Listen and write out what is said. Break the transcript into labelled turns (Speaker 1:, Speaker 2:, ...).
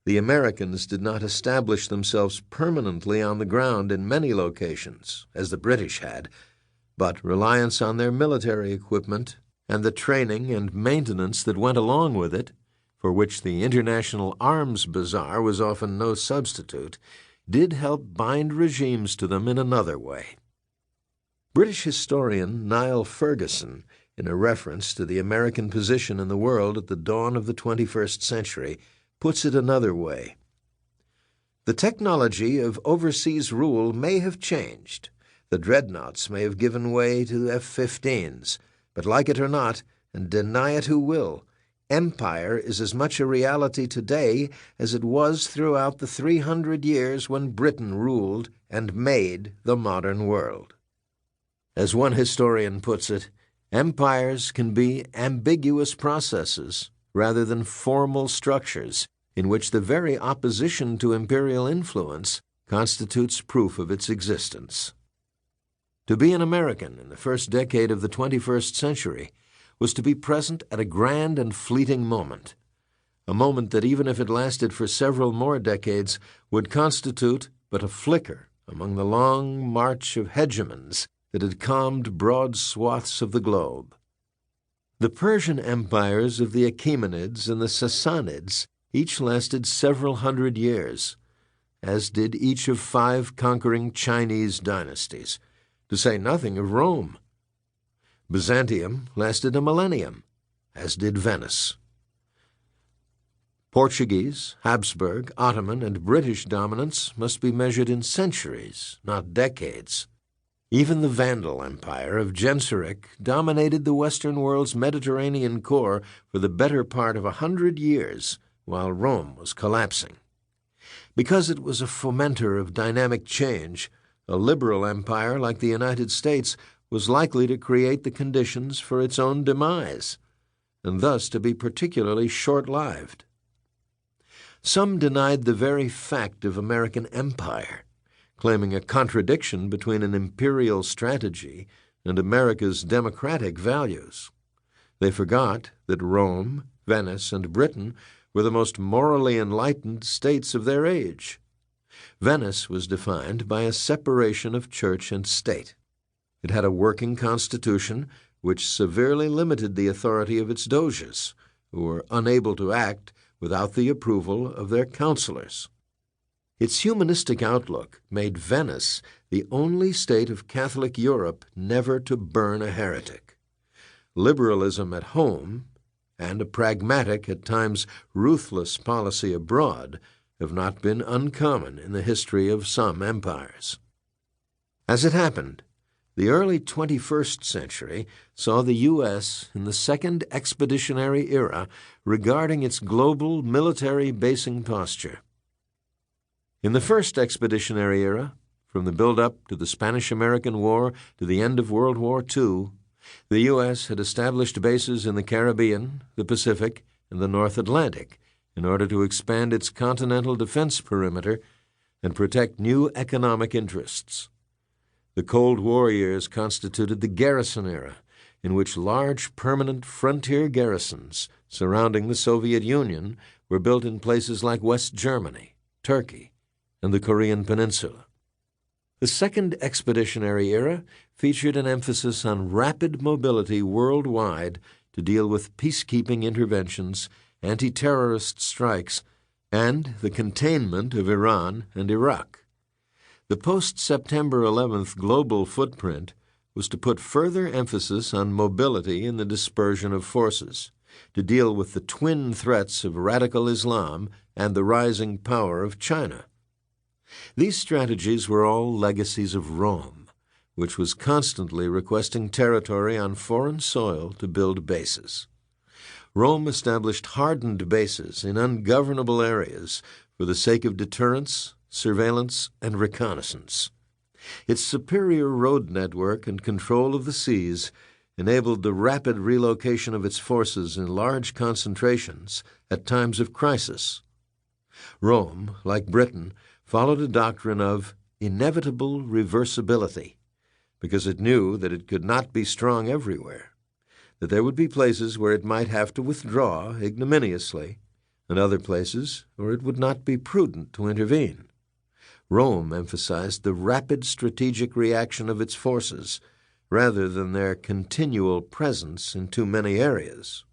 Speaker 1: The Americans did not establish themselves permanently on the ground in many locations, as the British had, but reliance on their military equipment and the training and maintenance that went along with it, for which the International Arms Bazaar was often no substitute, did help bind regimes to them in another way. British historian Niall Ferguson, in a reference to the American position in the world at the dawn of the 21st century, puts it another way. The technology of overseas rule may have changed. The dreadnoughts may have given way to F-15s, but like it or not, and deny it who will, empire is as much a reality today as it was throughout the 300 years when Britain ruled and made the modern world. As one historian puts it, empires can be ambiguous processes rather than formal structures in which the very opposition to imperial influence constitutes proof of its existence. To be an American in the first decade of the 21st century was to be present at a grand and fleeting moment, a moment that even if it lasted for several more decades would constitute but a flicker among the long march of hegemons that had calmed broad swaths of the globe. The Persian empires of the Achaemenids and the Sassanids each lasted several hundred years, as did each of 5 conquering Chinese dynasties, to say nothing of Rome. Byzantium lasted a millennium, as did Venice. Portuguese, Habsburg, Ottoman, and British dominance must be measured in centuries, not decades. Even the Vandal Empire of Genseric dominated the Western world's Mediterranean core for the better part of 100 years, while Rome was collapsing. Because it was a fomenter of dynamic change, a liberal empire like the United States was likely to create the conditions for its own demise, and thus to be particularly short-lived. Some denied the very fact of American empire, claiming a contradiction between an imperial strategy and America's democratic values. They forgot that Rome, Venice, and Britain were the most morally enlightened states of their age. Venice was defined by a separation of church and state. It had a working constitution which severely limited the authority of its doges, who were unable to act without the approval of their counselors. Its humanistic outlook made Venice the only state of Catholic Europe never to burn a heretic. Liberalism at home and a pragmatic, at times ruthless policy abroad have not been uncommon in the history of some empires. As it happened, the early 21st century saw the U.S. in the Second Expeditionary Era regarding its global military basing posture. In the First Expeditionary Era, from the build-up to the Spanish-American War to the end of World War II, the U.S. had established bases in the Caribbean, the Pacific, and the North Atlantic in order to expand its continental defense perimeter and protect new economic interests. The Cold War years constituted the garrison era, in which large permanent frontier garrisons surrounding the Soviet Union were built in places like West Germany, Turkey, and the Korean Peninsula. The Second Expeditionary Era featured an emphasis on rapid mobility worldwide to deal with peacekeeping interventions, anti-terrorist strikes, and the containment of Iran and Iraq. The post-September 11th global footprint was to put further emphasis on mobility in the dispersion of forces, to deal with the twin threats of radical Islam and the rising power of China. These strategies were all legacies of Rome, which was constantly requesting territory on foreign soil to build bases. Rome established hardened bases in ungovernable areas for the sake of deterrence, surveillance, and reconnaissance. Its superior road network and control of the seas enabled the rapid relocation of its forces in large concentrations at times of crisis. Rome, like Britain, followed a doctrine of inevitable reversibility, because it knew that it could not be strong everywhere, that there would be places where it might have to withdraw ignominiously, and other places where it would not be prudent to intervene. Rome emphasized the rapid strategic reaction of its forces rather than their continual presence in too many areas.